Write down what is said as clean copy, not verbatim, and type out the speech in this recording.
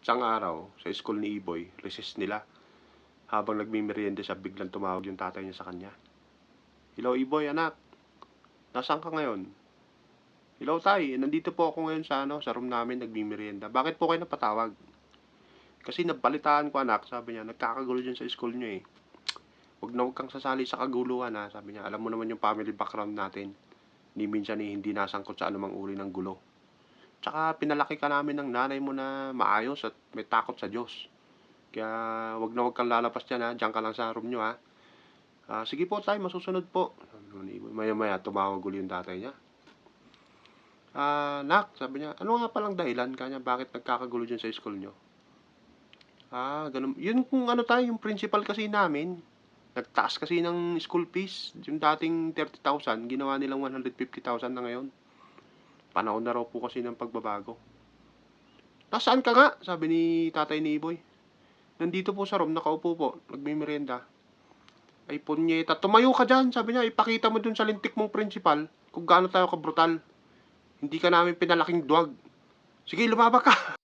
Isang araw, sa school ni Iboy, recess nila. Habang nagmimerienda siya, biglang tumawag yung tatay niya sa kanya. Hello, Iboy, anak. Nasaan ka ngayon? Hello, tay. Nandito po ako ngayon sa room namin, nagmimerienda. Bakit po kayo napatawag? Kasi nabalitaan ko, anak, sabi niya, nagkakagulo dyan sa school niyo eh. Huwag kang sasali sa kaguluhan ha, sabi niya. Alam mo naman yung family background natin. Ni minsan hindi nasangkot sa anumang uri ng gulo. Tsaka pinalaki ka namin ng nanay mo na maayos at may takot sa Diyos. Kaya wag kang lalabas dyan ha. Diyan ka lang sa room nyo ha. Sige po tayo, masusunod po. Maya-maya tumawag ulit yung tatay niya. Nak, sabi niya, ano nga palang dahilan kanya bakit nagkakagulo dyan sa school nyo? Ganun. Yun kung ano tayo, yung principal kasi namin. Nagtaas kasi ng school fees. Yung dating 30,000, ginawa nilang 150,000 na ngayon. Panahon na raw po kasi ng pagbabago. Nasaan ka nga? Sabi ni tatay ni Iboy. Nandito po sa room, nakaupo po. Nagmimerienda. Ay, punyeta. Tumayo ka dyan. Sabi niya, ipakita mo dun sa lintik mong principal kung gaano tayo kabrutal. Hindi ka namin pinalaking duwag. Sige, lumaba ka.